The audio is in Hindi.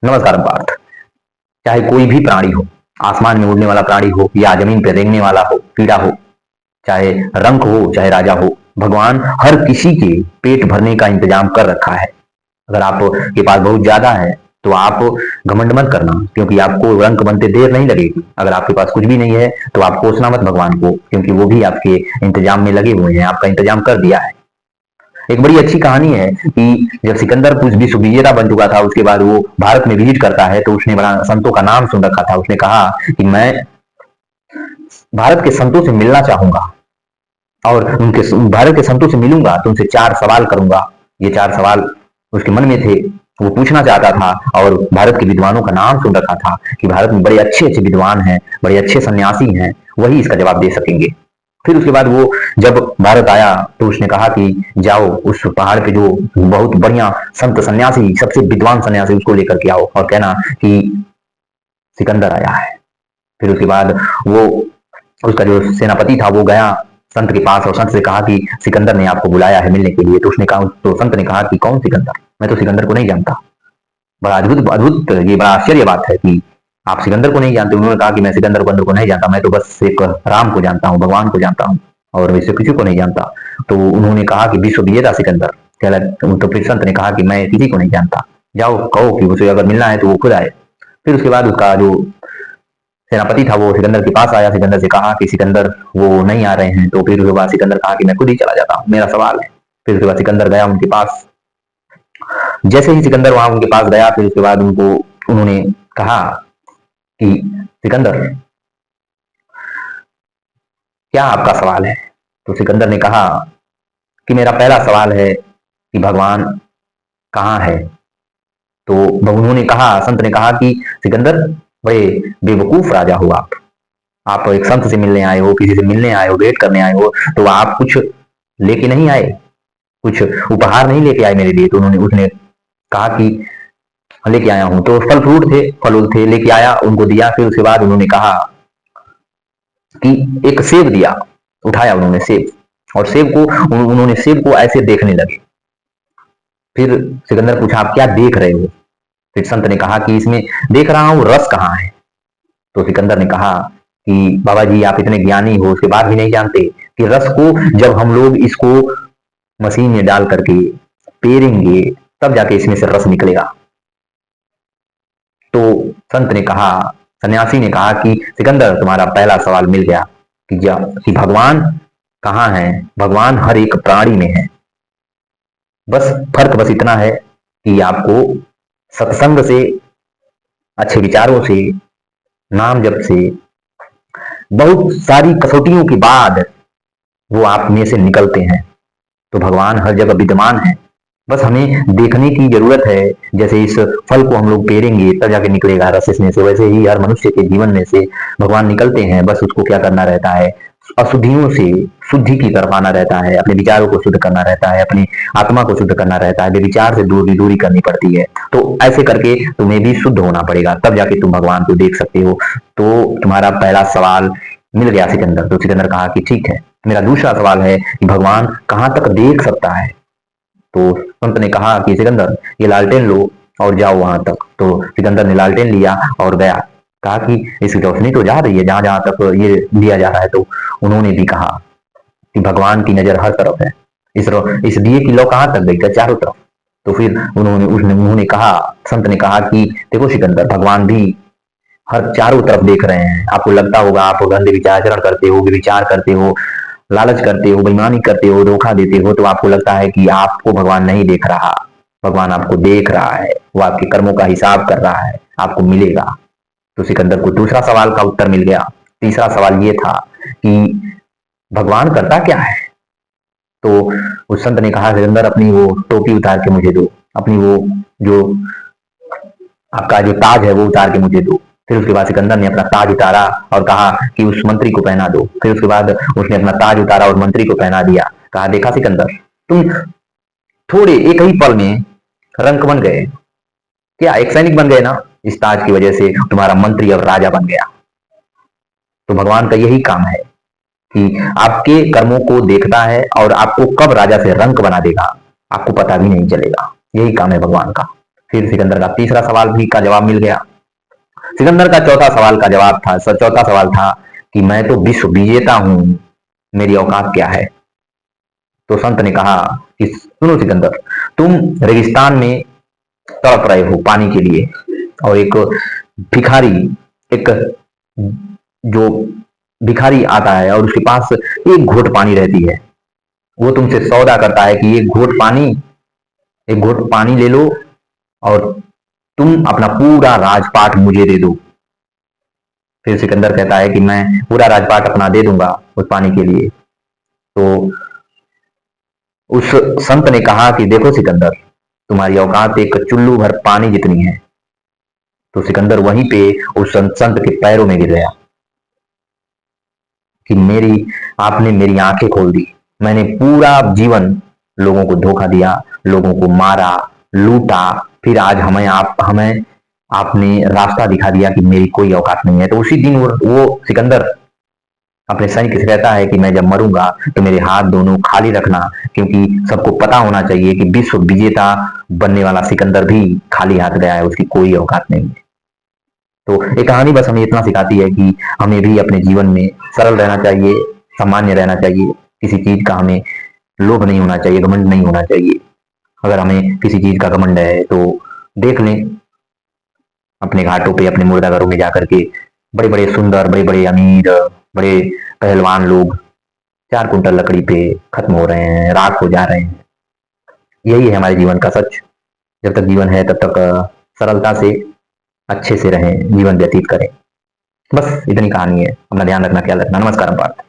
नमस्कार पार्थ। चाहे कोई भी प्राणी हो, आसमान में उड़ने वाला प्राणी हो या जमीन पर रेंगने वाला हो, कीड़ा हो, चाहे रंक हो चाहे राजा हो, भगवान हर किसी के पेट भरने का इंतजाम कर रखा है। अगर आपके पास बहुत ज्यादा है तो आप घमंड मत करना, क्योंकि आपको रंक बनते देर नहीं लगेगी। अगर आपके पास कुछ भी नहीं है तो आप कोसना मत भगवान को, क्योंकि वो भी आपके इंतजाम में लगे हुए हैं, आपका इंतजाम कर दिया है। एक बड़ी अच्छी कहानी है कि जब सिकंदर कुछ विश्व विजेता बन चुका था, उसके बाद वो भारत में विजिट करता है तो उसने बड़ा संतों का नाम सुन रखा था। उसने कहा कि मैं भारत के संतों से मिलना चाहूंगा और उनके भारत के संतों से मिलूंगा तो उनसे 4 सवाल करूंगा। ये 4 सवाल उसके मन में थे, वो पूछना चाहता था। और भारत के विद्वानों का नाम सुन रखा था कि भारत में बड़े अच्छे अच्छे विद्वान हैं, बड़े अच्छे सन्यासी हैं, वही इसका जवाब दे सकेंगे। फिर उसके बाद वो जब भारत आया तो उसने कहा कि जाओ उस पहाड़ पे जो बहुत बढ़िया संत सन्यासी, सबसे विद्वान सन्यासी, उसको लेकर के आओ और कहना कि सिकंदर आया है। फिर उसके बाद वो उसका जो सेनापति था वो गया संत के पास और संत से कहा कि सिकंदर ने आपको बुलाया है मिलने के लिए। तो उसने कहा, तो संत ने कहा कि कौन सिकंदर, मैं तो सिकंदर को नहीं जानता। बड़ा अद्भुत अद्भुत, ये बड़ा आश्चर्य बात है कि आप सिकंदर को नहीं जानते। उन्होंने कहा कि मैं सिकंदर को अंदर को नहीं जानता, मैं तो बस एक राम को जानता हूँ, भगवान को जानता हूँ, और वैसे किसी को नहीं जानता। तो उन्होंने कहा कि विश्व विजेता सिकंदर कहला। तो फिर संत ने कहा कि मैं किसी को नहीं जानता, जाओ कहो कि उसे अगर मिलना है तो वो खुद आए। फिर उसके बाद उसका जो सेनापति था वो सिकंदर के पास आया, सिकंदर से कहा कि सिकंदर वो नहीं आ रहे हैं। तो फिर उसके बाद सिकंदर कहा कि मैं खुद ही चला जाता हूँ, मेरा सवाल है। फिर उसके बाद सिकंदर गया उनके पास। जैसे ही सिकंदर वहां उनके पास गया, फिर उसके बाद उनको उन्होंने कहा कि सिकंदर, क्या आपका सवाल है? तो सिकंदर ने कहा कि मेरा पहला सवाल है कि भगवान कहाँ है? तो उन्होंने कहा, संत ने कहा कि सिकंदर, बड़े बेवकूफ राजा हो आप एक संत से मिलने आए हो, किसी से मिलने आए हो, भेंट करने आए हो, तो आप कुछ लेके नहीं आए, कुछ उपहार नहीं लेके आए मेरे लिए। तो उन्होंने उसने कहा कि लेके आया हूं। तो फल फ्रूट थे, फल थे, लेके आया, उनको दिया। फिर उसके बाद उन्होंने कहा कि एक सेब दिया, उठाया उन्होंने सेब, और सेब को उन्होंने सेब को ऐसे देखने लगे। फिर सिकंदर पूछा, आप क्या देख रहे हो? फिर संत ने कहा कि इसमें देख रहा हूं रस कहाँ है। तो सिकंदर ने कहा कि बाबा जी, आप इतने ज्ञानी हो, उसके बाद भी नहीं जानते कि रस को जब हम लोग इसको मशीन में डाल करके पेरेंगे तब जाके इसमें से रस निकलेगा। तो संत ने कहा, सन्यासी ने कहा कि सिकंदर, तुम्हारा पहला सवाल मिल गया कि भगवान कहाँ है। भगवान हर एक प्राणी में है। बस फर्क बस इतना है कि आपको सत्संग से, अच्छे विचारों से, नाम जप से, बहुत सारी कसौटियों के बाद वो आप में से निकलते हैं। तो भगवान हर जगह विद्यमान है, बस हमें देखने की जरूरत है। जैसे इस फल को हम लोग पेरेंगे तब जाके निकलेगा रस इसमें से, वैसे ही हर मनुष्य के जीवन में से भगवान निकलते हैं। बस उसको क्या करना रहता है, अशुद्धियों से शुद्धि की तरफ आना रहता है, अपने विचारों को शुद्ध करना रहता है, अपनी आत्मा को शुद्ध करना रहता है, विचार से दूरी करनी पड़ती है। तो ऐसे करके तुम्हें भी शुद्ध होना पड़ेगा, तब जाके तुम भगवान को देख सकते हो। तो तुम्हारा पहला सवाल मिल गया सिकंदर। तो सिकंदर कहा कि ठीक है, मेरा दूसरा सवाल है कि भगवान कहाँ तक देख सकता है? तो संत ने कहा कि सिकंदर, ये लालटेन लो और जाओ वहां तक। तो सिकंदर ने लालटेन लिया और गया। कहा कि इसकी रोशनी तो जा रही है जहां जहां तक ये दिया जा रहा है। तो उन्होंने भी कहा कि भगवान की नजर हर तरफ है, इस दिए की लौ कहां तक गई? क्या चारों तरफ? तो फिर उन्होंने कहा, संत ने कहा कि देखो सिकंदर, भगवान भी हर चारों तरफ देख रहे हैं। आपको लगता होगा आप गंदे विचारण करते हो, विचार करते हो, लालच करते हो, बेईमानी करते हो, धोखा देते हो, तो आपको लगता है कि आपको भगवान नहीं देख रहा। भगवान आपको देख रहा है, वो आपके कर्मों का हिसाब कर रहा है, आपको मिलेगा। तो सिकंदर को दूसरा सवाल का उत्तर मिल गया। तीसरा सवाल ये था कि भगवान करता क्या है? तो उस संत ने कहा, सिकंदर, अपनी वो टोपी उतार के मुझे दो, अपनी वो जो आपका जो ताज है वो उतार के मुझे दो। फिर उसके बाद सिकंदर ने अपना ताज उतारा और कहा कि उस मंत्री को पहना दो। फिर उसके बाद उसने अपना ताज उतारा और मंत्री को पहना दिया। कहा, देखा सिकंदर, तुम थोड़े एक ही पल में रंक बन गए, क्या एक सैनिक बन गए ना? इस ताज की वजह से तुम्हारा मंत्री और राजा बन गया। तो भगवान का यही काम है कि आपके कर्मों को देखता है और आपको कब राजा से रंक बना देगा आपको पता भी नहीं चलेगा। यही काम है भगवान का। फिर सिकंदर का तीसरा सवाल भी का जवाब मिल गया। सिकंदर का चौथा सवाल का जवाब था, चौथा सवाल था कि मैं तो विश्व विजेता हूं, मेरी औकात क्या है। तो संत ने कहा कि सुनो सिकंदर, तुम रेगिस्तान में तड़प रहे हो पानी के लिए, और एक भिखारी, एक जो भिखारी आता है और उसके पास एक घोट पानी रहती है, वो तुमसे सौदा करता है कि एक घोट पानी ले लो और तुम अपना पूरा राजपाट मुझे दे दो। फिर सिकंदर कहता है कि मैं पूरा राजपाट अपना दे दूंगा उस पानी के लिए। तो उस संत ने कहा कि देखो सिकंदर, तुम्हारी औकात एक चुल्लू भर पानी जितनी है। तो सिकंदर वहीं पे उस संत के पैरों में गिर गया कि मेरी आपने मेरी आंखें खोल दी। मैंने पूरा जीवन लोगों को धोखा दिया, लोगों को मारा, लूटा, फिर आज हमें आपने रास्ता दिखा दिया कि मेरी कोई औकात नहीं है। तो उसी दिन वो सिकंदर अपने सैनिक से कहता है कि मैं जब मरूंगा तो मेरे हाथ दोनों खाली रखना, क्योंकि सबको पता होना चाहिए कि विश्व विजेता बनने वाला सिकंदर भी खाली हाथ गया है, उसकी कोई औकात नहीं है। तो ये कहानी बस हमें इतना सिखाती है कि हमें भी अपने जीवन में सरल रहना चाहिए, सामान्य रहना चाहिए, किसी चीज का हमें लोभ नहीं होना चाहिए, घमंड नहीं होना चाहिए। अगर हमें किसी चीज का घमंड है तो देख लें अपने घाटों पे, अपने मुर्दाघरों में जाकर के बड़े बड़े सुंदर, बड़े बड़े अमीर, बड़े पहलवान लोग 4 कुंटल लकड़ी पे खत्म हो रहे हैं, राख हो जा रहे हैं। यही है हमारे जीवन का सच। जब तक जीवन है तब तक सरलता से, अच्छे से रहें, जीवन व्यतीत करें। बस इतनी कहानी है। अपना ध्यान रखना, ख्याल रखना। नमस्कार पार्थ।